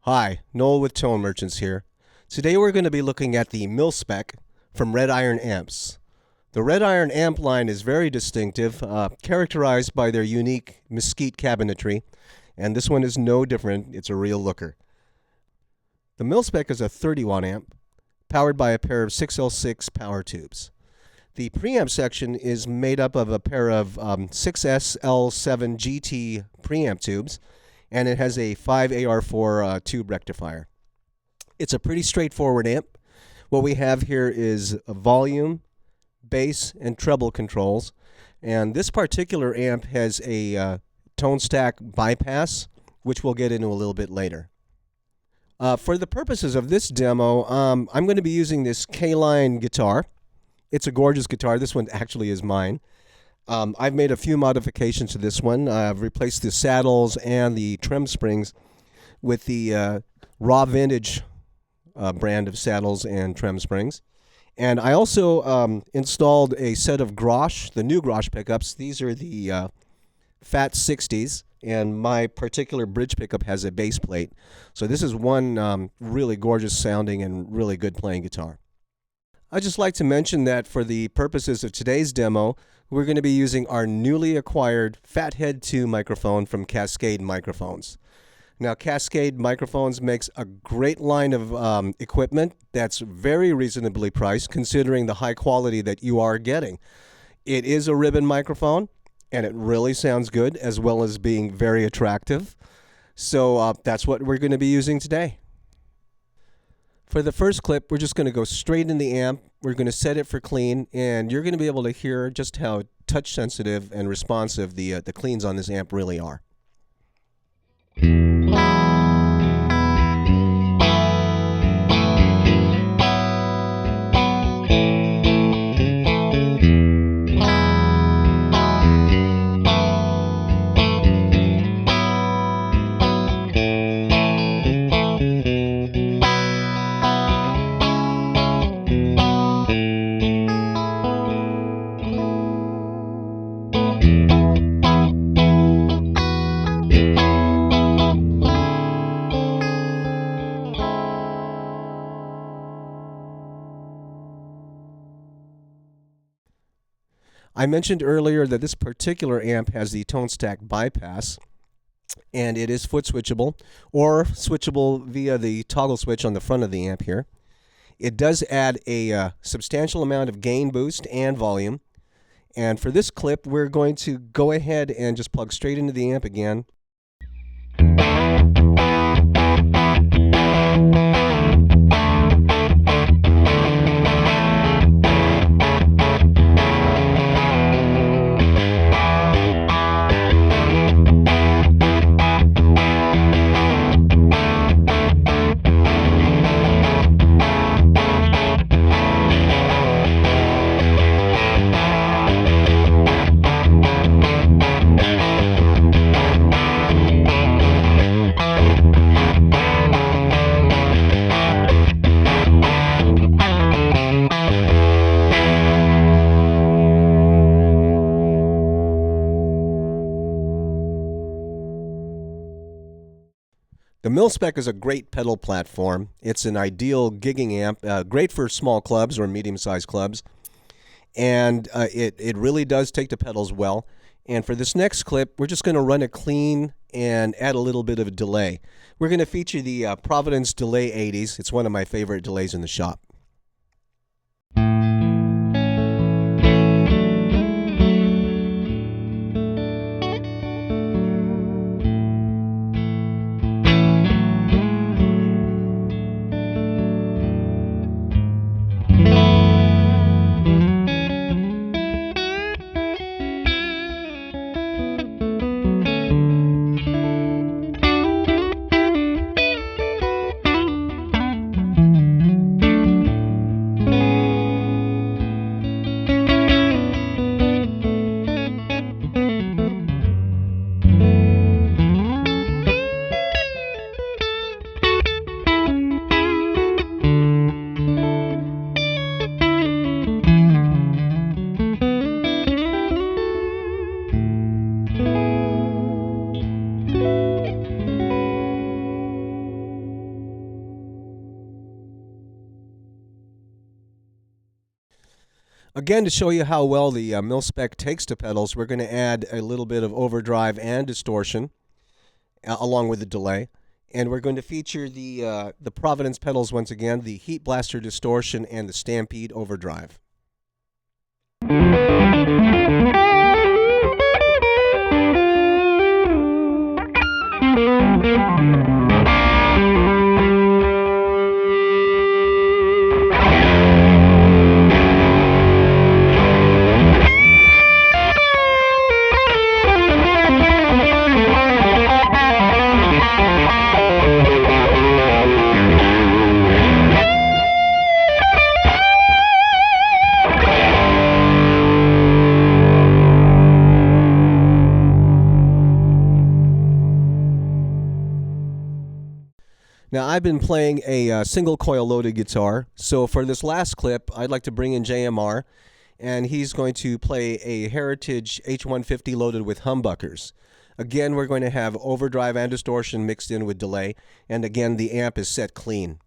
Hi, Noel with Tone Merchants here. Today we're going to be looking at the Mil Spec from Red Iron Amps. The Red Iron amp line is very distinctive, characterized by their unique mesquite cabinetry, and this one is no different. It's a real looker. The Mil Spec is a 30-watt amp, powered by a pair of 6L6 power tubes. The preamp section is made up of a pair of 6SL7 GT preamp tubes, and it has a 5AR4 tube rectifier. It's a pretty straightforward amp. What we have here is a volume, bass, and treble controls. And this particular amp has a tone stack bypass, which we'll get into a little bit later. For the purposes of this demo, I'm going to be using this K-Line guitar. It's a gorgeous guitar. This one actually is mine. I've made a few modifications to this one. I've replaced the saddles and the trim springs with the Raw Vintage brand of saddles and trim springs. And I also installed a set of Grosh, the new Grosh pickups. These are the Fat 60s, and my particular bridge pickup has a bass plate. So this is one really gorgeous sounding and really good playing guitar. I'd just like to mention that for the purposes of today's demo, we're going to be using our newly acquired Fathead 2 microphone from Cascade Microphones. Now, Cascade Microphones makes a great line of equipment that's very reasonably priced considering the high quality that you are getting. It is a ribbon microphone, and it really sounds good as well as being very attractive. So that's what we're going to be using today. For the first clip, we're just going to go straight in the amp. We're going to set it for clean, and you're going to be able to hear just how touch sensitive and responsive the cleans on this amp really are. I mentioned earlier that this particular amp has the tone stack bypass, and it is foot switchable or switchable via the toggle switch on the front of the amp here. It does add a substantial amount of gain boost and volume. And for this clip, we're going to go ahead and just plug straight into the amp again. The Mil Spec is a great pedal platform. It's an ideal gigging amp, great for small clubs or medium-sized clubs, and it really does take the pedals well. And for this next clip, we're just going to run it clean and add a little bit of a delay. We're going to feature the Providence Delay 80s. It's one of my favorite delays in the shop. Again, to show you how well the Mil Spec takes to pedals, we're going to add a little bit of overdrive and distortion along with the delay. And we're going to feature the Providence pedals once again, the Heat Blaster distortion and the Stampede overdrive. Now, I've been playing a single coil loaded guitar, so for this last clip, I'd like to bring in JMR, and he's going to play a Heritage H150 loaded with humbuckers. Again, we're going to have overdrive and distortion mixed in with delay, and again, the amp is set clean.